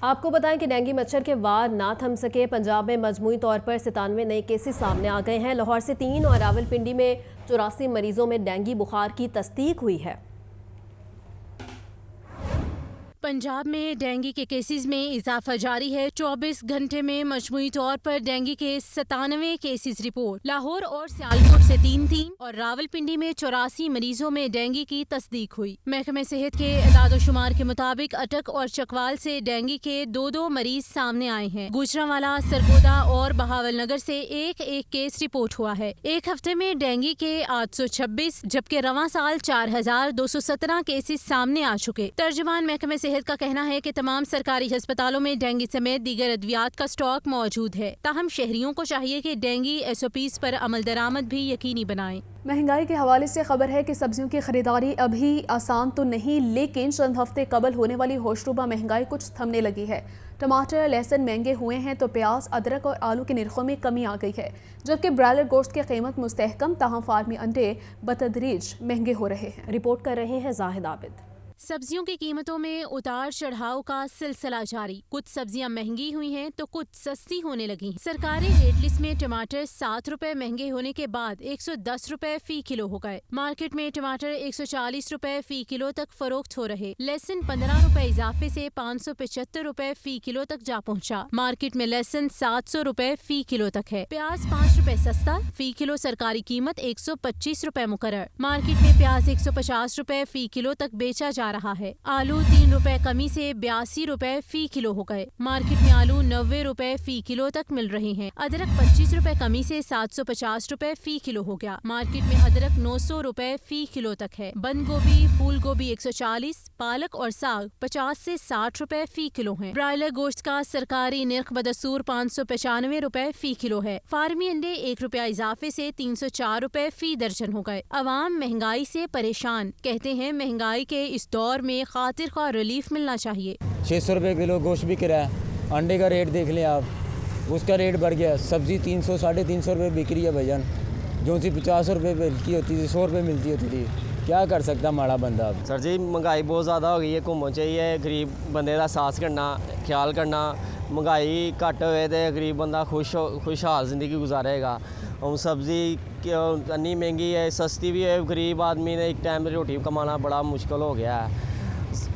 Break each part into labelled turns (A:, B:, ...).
A: آپ کو بتائیں کہ ڈینگی مچھر کے وار نہ تھم سکے، پنجاب میں مجموعی طور پر 97 نئے کیسز سامنے آ گئے ہیں۔ لاہور سے 3 اور راولپنڈی میں 84 مریضوں میں ڈینگی بخار کی تصدیق ہوئی ہے۔
B: پنجاب میں ڈینگی کے کیسز میں اضافہ جاری ہے۔ 24 گھنٹے میں مجموعی طور پر ڈینگی کے 97 کیسز رپورٹ۔ لاہور اور سیالکوٹ سے 3 اور راولپنڈی میں 84 مریضوں میں ڈینگی کی تصدیق ہوئی۔ محکمہ صحت کے اعداد و شمار کے مطابق اٹک اور چکوال سے ڈینگی کے 2 مریض سامنے آئے ہیں۔ گوجرانوالا، سرگودا اور بہاول نگر سے ایک کیس رپورٹ ہوا ہے۔ ایک ہفتے میں ڈینگی کے 826 جبکہ رواں سال 4217 کیسز سامنے آ چکے۔ ترجمان محکمہ صحت کا کہنا ہے کہ تمام سرکاری ہسپتالوں میں ڈینگی سمیت دیگر ادویات کا سٹاک موجود ہے، تاہم شہریوں کو چاہیے کہ ڈینگی SOPs پر عمل درآمد بھی یقینی بنائیں۔
C: مہنگائی کے حوالے سے خبر ہے کہ سبزیوں کی خریداری ابھی آسان تو نہیں، لیکن چند ہفتے قبل ہونے والی ہوشربا مہنگائی کچھ تھمنے لگی ہے۔ ٹماٹر، لہسن مہنگے ہوئے ہیں تو پیاز، ادرک اور آلو کے نرخوں میں کمی آ گئی ہے، جبکہ برائلر گوشت کی قیمت مستحکم، تاہم فارمی انڈے بتدریج مہنگے ہو رہے ہیں۔
A: رپورٹ کر رہے ہیں زاہد عابد۔
B: سبزیوں کی قیمتوں میں اتار چڑھاؤ کا سلسلہ جاری، کچھ سبزیاں مہنگی ہوئی ہیں تو کچھ سستی ہونے لگی۔ سرکاری ریٹ لسٹ میں ٹماٹر 7 روپے مہنگے ہونے کے بعد 110 روپے فی کلو ہو گئے۔ مارکیٹ میں ٹماٹر 140 روپے فی کلو تک فروخت ہو رہے۔ لہسن 15 روپے اضافے سے 575 روپے فی کلو تک جا پہنچا۔ مارکیٹ میں لہسن 700 روپے فی کلو تک ہے۔ پیاز 5 روپے سستا، فی کلو سرکاری قیمت 125 روپے مقرر۔ مارکیٹ میں پیاز 150 روپے فی کلو تک بیچا جا رہا ہے۔ آلو 3 روپے کمی سے 82 روپے فی کلو ہو گئے۔ مارکیٹ میں آلو 90 روپے فی کلو تک مل رہے ہیں۔ ادرک 25 روپے کمی سے 750 روپے فی کلو ہو گیا۔ مارکیٹ میں ادرک 900 روپے فی کلو تک ہے۔ بند گوبھی، پھول گوبھی 140، پالک اور ساگ 50 سے 60 روپے فی کلو ہیں۔ برائلر گوشت کا سرکاری نرخ بدستور 595 روپے فی کلو ہے۔ فارمی انڈے 1 روپیہ اضافے سے 304 روپے فی درجن ہو گئے۔ عوام مہنگائی سے پریشان، کہتے ہیں مہنگائی کے اس دور میں خاطر خواہ ریلیف ملنا چاہیے۔
D: 600 روپے کلو گوشت بک رہا ہے، انڈے کا ریٹ دیکھ لیں آپ، اس کا ریٹ بڑھ گیا۔ سبزی 300 350 روپے بک رہی ہے بھجن، جو سی 50 روپے ملتی ہوتی تھی، 100 روپے ملتی ہوتی تھی۔ کیا کر سکتا ماڑا بندہ اب؟
E: سر جی مہنگائی بہت زیادہ ہو گئی ہے، گھومنا چاہیے غریب بندے کا احساس کرنا، خیال کرنا۔ مہنگائی گھٹ ہوئے تو غریب بندہ خوشحال زندگی گزارے گا۔ اور سبزی اتنی مہنگی ہے، سستی بھی ہے، غریب آدمی نے ایک ٹائم روٹی کمانا بڑا مشکل ہو گیا ہے۔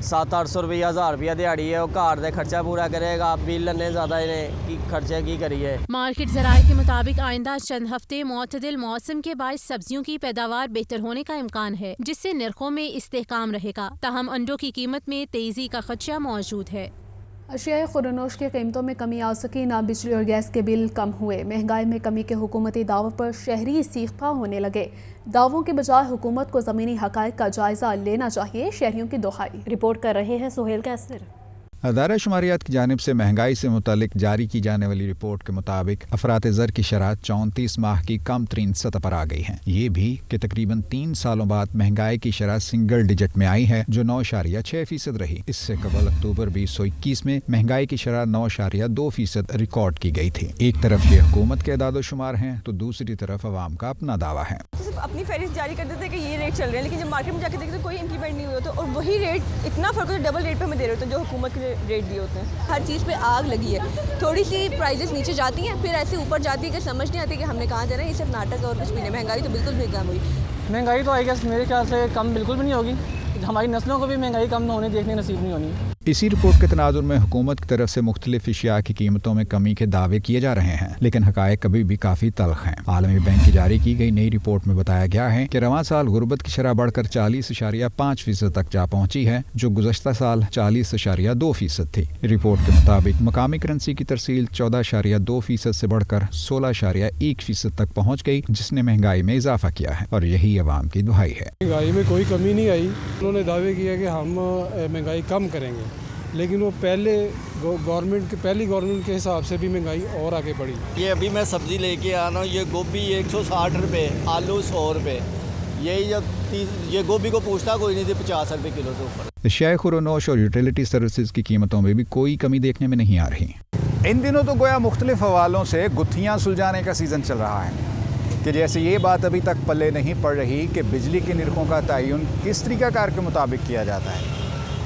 E: 700-800 روپیہ 1000 روپیہ دیہڑی ہے، وہ گھر دے خرچہ پورا کرے گا، بل لنے زیادہ نے خرچے کی کریے۔
B: مارکیٹ ذرائع کے مطابق آئندہ چند ہفتے معتدل موسم کے باعث سبزیوں کی پیداوار بہتر ہونے کا امکان ہے، جس سے نرخوں میں استحکام رہے گا، تاہم انڈوں کی قیمت میں تیزی کا خدشہ موجود ہے۔
C: اشیاء خورنوش کی قیمتوں میں کمی آ سکی، نہ بجلی اور گیس کے بل کم ہوئے۔ مہنگائی میں کمی کے حکومتی دعووں پر شہری سیخپا ہونے لگے۔ دعووں کے بجائے حکومت کو زمینی حقائق کا جائزہ لینا چاہیے، شہریوں کی دہائی۔
A: رپورٹ کر رہے ہیں سہیل کیسر۔
F: ادارہ شماریات کی جانب سے مہنگائی سے متعلق جاری کی جانے والی رپورٹ کے مطابق افراط زر کی شرح 34 ماہ کی کم ترین سطح پر آ گئی ہیں۔ یہ بھی کہ تقریباً 3 سالوں بعد مہنگائی کی شرح سنگل ڈیجٹ میں آئی ہے، جو 9.6% رہی۔ اس سے قبل اکتوبر 2021 میں مہنگائی کی شرح 9.2% ریکارڈ کی گئی تھی۔ ایک طرف یہ حکومت کے اعداد و شمار ہیں تو دوسری طرف عوام کا اپنا دعویٰ ہے۔
G: صرف اپنی فہرست جاری کر دیتے کہ یہ ریٹ چل رہے ہیں، لیکن جب مارکیٹ میں جا کے دیکھتے تو کوئی امپلیمنٹ نہیں ہوتا، اور وہی ریٹ اتنا فرق ہوتا ہے، ڈبل ریٹ پہ ہمیں دے رہے ہوتے ہیں جو حکومت کے ریٹ دیے ہوتے ہیں۔ ہر چیز پہ آگ لگی ہے، تھوڑی سی پرائزز نیچے جاتی ہیں، پھر ایسے اوپر جاتی ہے کہ سمجھ نہیں آتی کہ ہم نے کہاں جانا ہے۔ یہ صرف ناٹک اور کچھ بھی نہیں۔ مہنگائی تو بالکل بھی کم ہوئی۔
H: مہنگائی تو آئی گیس میرے خیال سے کم بالکل بھی نہیں ہوگی، ہماری نسلوں کو بھی مہنگائی کم ہونے دیکھنے نصیب نہیں ہونی۔
F: اسی رپورٹ کے تناظر میں حکومت کی طرف سے مختلف اشیاء کی قیمتوں میں کمی کے دعوے کیے جا رہے ہیں، لیکن حقائق ابھی بھی کافی تلخ ہیں۔ عالمی بینک کی جاری کی گئی نئی رپورٹ میں بتایا گیا ہے کہ رواں سال غربت کی شرح بڑھ کر 40.5% تک جا پہنچی ہے، جو گزشتہ سال 40.2% تھی۔ رپورٹ کے مطابق مقامی کرنسی کی ترسیل 14.2% سے بڑھ کر 16.1% تک پہنچ گئی، جس نے مہنگائی میں اضافہ کیا ہے، اور یہی عوام کی دہائی ہے۔
I: مہنگائی میں کوئی کمی نہیں آئی۔ انہوں نے دعوے کیا کہ ہم مہنگائی کم کریں گے، لیکن وہ پہلی گورنمنٹ کے حساب سے بھی مہنگائی اور آگے بڑھی۔
J: یہ ابھی میں سبزی لے کے آ رہا ہوں، یہ گوبھی 160 روپے، آلو 100 روپے، یہ گوبھی کو پوچھتا کوئی نہیں تھی 50 روپے کلو سے اوپر۔
F: اشیاء خورنوش اور یوٹیلیٹی سروسز کی قیمتوں میں بھی کوئی کمی دیکھنے میں نہیں آ رہی۔
K: ان دنوں تو گویا مختلف حوالوں سے گتھیاں سلجھانے کا سیزن چل رہا ہے، کہ جیسے یہ بات ابھی تک پلے نہیں پڑ رہی کہ بجلی کے نرخوں کا تعین کس طریقہ کار کے مطابق کیا جاتا ہے۔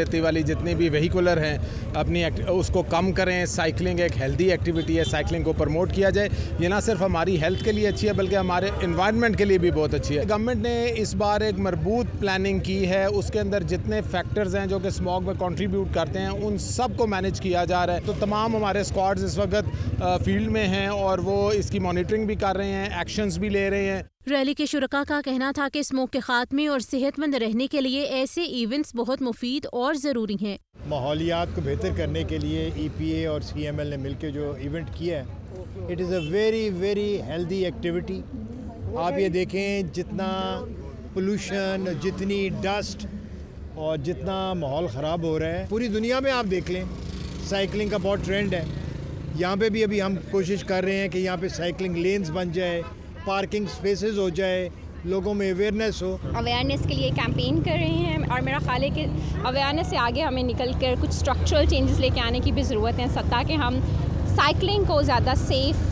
L: دیتی والی جتنی بھی وہیکولر ہیں اپنی اس کو کم کریں. سائیکلنگ ایک ہیلدی ایکٹیویٹی ہے, سائیکلنگ کو پروموٹ کیا جائے. یہ نہ صرف ہماری ہیلتھ کے لیے اچھی ہے بلکہ ہمارے انوائرمنٹ کے لیے بھی بہت اچھی ہے. گورنمنٹ نے اس بار ایک مربوط پلاننگ کی ہے, اس کے اندر جتنے فیکٹرز ہیں جو کہ اسموگ میں کنٹریبیوٹ کرتے ہیں ان سب کو مینیج کیا جا رہا ہے. تو تمام ہمارے اسکواڈز اس وقت فیلڈ میں ہیں اور وہ اس کی مانیٹرنگ بھی کر رہے ہیں, ایکشنز بھی لے رہے ہیں.
B: ریلی کے شرکاء کا کہنا تھا کہ اسموگ کے خاتمے اور صحت مند رہنے کے لیے ایسے ایونٹس بہت مفید اور ضروری ہیں.
M: ماحولیات کو بہتر کرنے کے لیے ای پی اے اور سی ایم ایل نے مل کے جو ایونٹ کیا ہے, it is a very very healthy activity. آپ یہ دیکھیں جتنا پولوشن, جتنی ڈسٹ اور جتنا ماحول خراب ہو رہا ہے پوری دنیا میں آپ دیکھ لیں, سائیکلنگ کا بہت ٹرینڈ ہے. یہاں پہ بھی ابھی ہم کوشش کر رہے ہیں کہ یہاں پہ سائیکلنگ لینز بن جائے, پارکنگ سپیسز ہو جائے, لوگوں میں اویئرنیس ہو.
N: اویئرنیس کے لیے کیمپین کر رہے ہیں اور میرا خیال ہے کہ اویئرنیس سے آگے ہمیں نکل کر کچھ اسٹرکچرل چینجز لے کے آنے کی بھی ضرورت ہے تاکہ ہم سائیکلنگ کو زیادہ سیف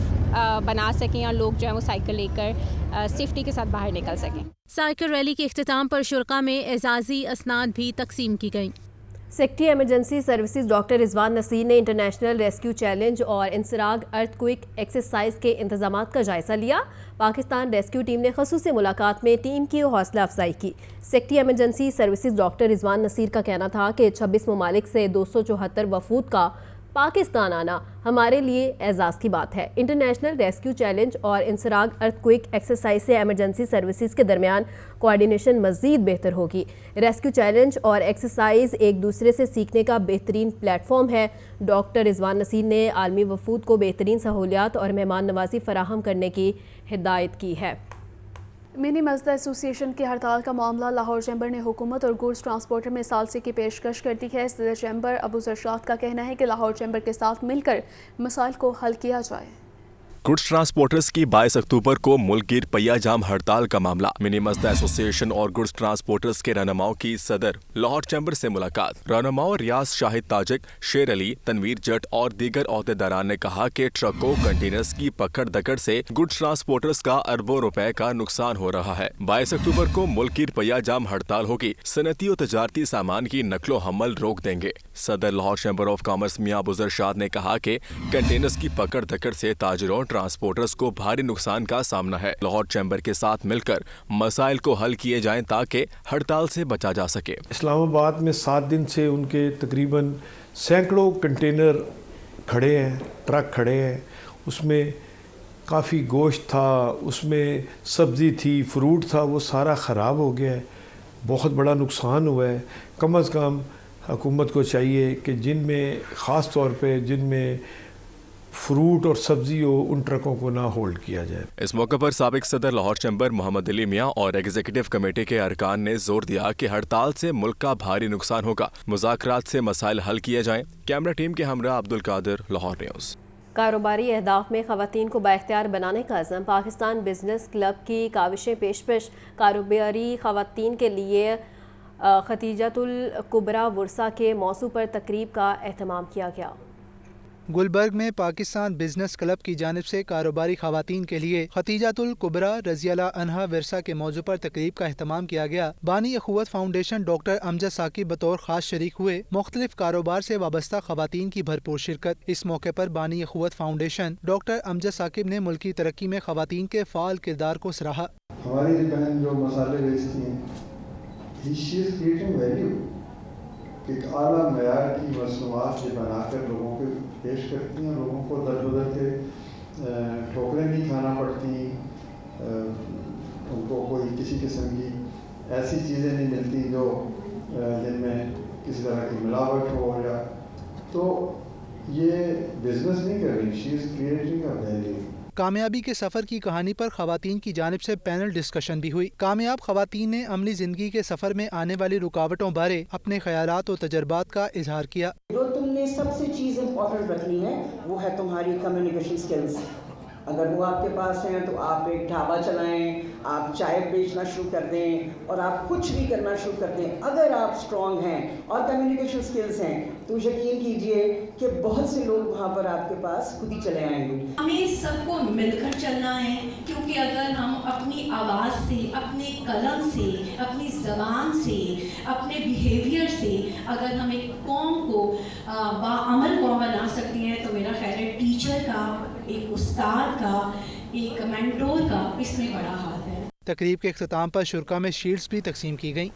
N: بنا سکیں اور لوگ جو ہیں وہ سائیکل لے کر سیفٹی کے ساتھ باہر نکل سکیں.
B: سائیکل ریلی کے اختتام پر شرکاء میں اعزازی اسناد بھی تقسیم کی گئیں.
A: سیکٹری ایمرجنسی سروسز ڈاکٹر رضوان نصیر نے انٹرنیشنل ریسکیو چیلنج اور انسراغ ارتھ کوئک ایکسرسائز کے انتظامات کا جائزہ لیا. پاکستان ریسکیو ٹیم نے خصوصی ملاقات میں ٹیم کی حوصلہ افزائی کی. سیکٹری ایمرجنسی سروسز ڈاکٹر رضوان نصیر کا کہنا تھا کہ 26 ممالک سے 274 وفود کا پاکستان آنا ہمارے لیے اعزاز کی بات ہے. انٹرنیشنل ریسکیو چیلنج اور انسراغ ارتھ کوئک ایکسرسائز سے ایمرجنسی سروسز کے درمیان کوآرڈینیشن مزید بہتر ہوگی. ریسکیو چیلنج اور ایکسرسائز ایک دوسرے سے سیکھنے کا بہترین پلیٹ فارم ہے. ڈاکٹر رضوان نصیر نے عالمی وفود کو بہترین سہولیات اور مہمان نوازی فراہم کرنے کی ہدایت کی ہے.
C: منی مزدور ایسوسی ایشن کی ہڑتال کا معاملہ لاہور چیمبر نے حکومت اور گوڈز ٹرانسپورٹر میں ثالثی کی پیشکش کر دی ہے. صدر چیمبر ابو زرشاد کا کہنا ہے کہ لاہور چیمبر کے ساتھ مل کر مسائل کو حل کیا جائے.
O: گڈز ٹرانسپورٹرز کی 22 اکتوبر کو ملک گیر پہیہ جام ہڑتال کا معاملہ. منی مزدور ایسوسی ایشن اور گڈز ٹرانسپورٹرز کے رہنماؤں کی صدر لاہور چیمبر سے ملاقات. رہنماؤں ریاض شاہد تاجک, شیر علی, تنویر جٹ اور دیگر عہدیداران نے کہا کہ ٹرکوں کنٹینرز کی پکڑ دکڑ سے گڈز ٹرانسپورٹرز کا اربوں روپے کا نقصان ہو رہا ہے. 22 اکتوبر کو ملک گیر پہیہ جام ہڑتال ہوگی. صنعتی و تجارتی سامان کی نقل و حمل روک دیں گے. صدر لاہور چیمبر آف کامرس میاں ابو زرشاد نے کہا کہ کنٹینرز کی پکڑ دکڑ سے تاجروں ٹرانسپورٹرز کو بھاری نقصان کا سامنا ہے. لاہور چیمبر کے ساتھ مل کر مسائل کو حل کیے جائیں تاکہ ہڑتال سے بچا جا سکے.
P: اسلام آباد میں 7 دن سے ان کے تقریباً سینکڑوں کنٹینر کھڑے ہیں, ٹرک کھڑے ہیں. اس میں کافی گوشت تھا, اس میں سبزی تھی, فروٹ تھا, وہ سارا خراب ہو گیا ہے. بہت بڑا نقصان ہوا ہے. کم از کم حکومت کو چاہیے کہ جن میں خاص طور پہ جن میں فروٹ اور سبزی ہو ان ٹرکوں کو نہ ہولڈ کیا جائے.
O: اس موقع پر سابق صدر لاہور چیمبر محمد علی میاں اور ایگزیکٹو کمیٹی کے ارکان نے زور دیا کہ ہڑتال سے ملک کا بھاری نقصان ہوگا. مذاکرات سے مسائل حل کیے جائیں. کیمرہ ٹیم کے ہمراہ عبد القادر, لاہور نیوز.
A: کاروباری اہداف میں خواتین کو بااختیار بنانے کا عزم. پاکستان بزنس کلب کی کاوشیں پیش کاروباری خواتین کے لیے ختیجۃ الکبریٰ ورثہ کے موضوع پر تقریب کا اہتمام کیا گیا.
Q: گلبرگ میں پاکستان بزنس کلب کی جانب سے کاروباری خواتین کے لیے ختیجۃ الکبریٰ رضی اللہ عنہا ورثہ کے موضوع پر تقریب کا اہتمام کیا گیا. بانی اخوت فاؤنڈیشن ڈاکٹر امجد ثاقب بطور خاص شریک ہوئے. مختلف کاروبار سے وابستہ خواتین کی بھرپور شرکت. اس موقع پر بانی اخوت فاؤنڈیشن ڈاکٹر امجد ثاقب نے ملکی ترقی میں خواتین کے فعال کردار کو سراہا.
R: ہماری بہن جو مسالے بیچتی ہیں ایک اعلیٰ معیار کی مصنوعات سے بنا کر لوگوں کو پیش کرتی ہیں. لوگوں کو در بدر کے ٹھوکریں نہیں کھانا پڑتی, ان کو کوئی کسی قسم کی ایسی چیزیں نہیں ملتی جو جن میں کسی طرح کی ملاوٹ ہو. یا تو یہ بزنس نہیں کر رہی, شی از کریٹنگ اے ویلیو.
Q: کامیابی کے سفر کی کہانی پر خواتین کی جانب سے پینل ڈسکشن بھی ہوئی. کامیاب خواتین نے عملی زندگی کے سفر میں آنے والی رکاوٹوں بارے اپنے خیالات و تجربات کا اظہار کیا.
S: جو تم نے سب سے چیز امپورٹنٹ رکھنی ہے وہ ہے تمہاری کمیونیکیشن سکلز.
D: اگر وہ آپ کے پاس ہیں تو آپ ایک ڈھابا چلائیں, آپ چائے بیچنا شروع کر دیں, اور آپ کچھ بھی کرنا شروع کر دیں. اگر آپ اسٹرانگ ہیں اور کمیونیکیشن سکلز ہیں تو یقین کیجئے کہ بہت سے لوگ وہاں پر آپ کے پاس خود ہی چلے آئیں گے.
S: ہمیں سب کو مل کر چلنا ہے, کیونکہ اگر ہم اپنی آواز سے, اپنے قلم سے, اپنی زبان سے, اپنے بیہیویئر سے اگر ہم ایک قوم کو باعمل قوم بنا سکتے ہیں تو میرا خیال ہے ٹیچر کا, ایک استاد کا, ایک مینٹور کا اس میں بڑا ہاتھ ہے.
Q: تقریب کے اختتام پر شرکا میں شیلڈز بھی تقسیم کی گئیں.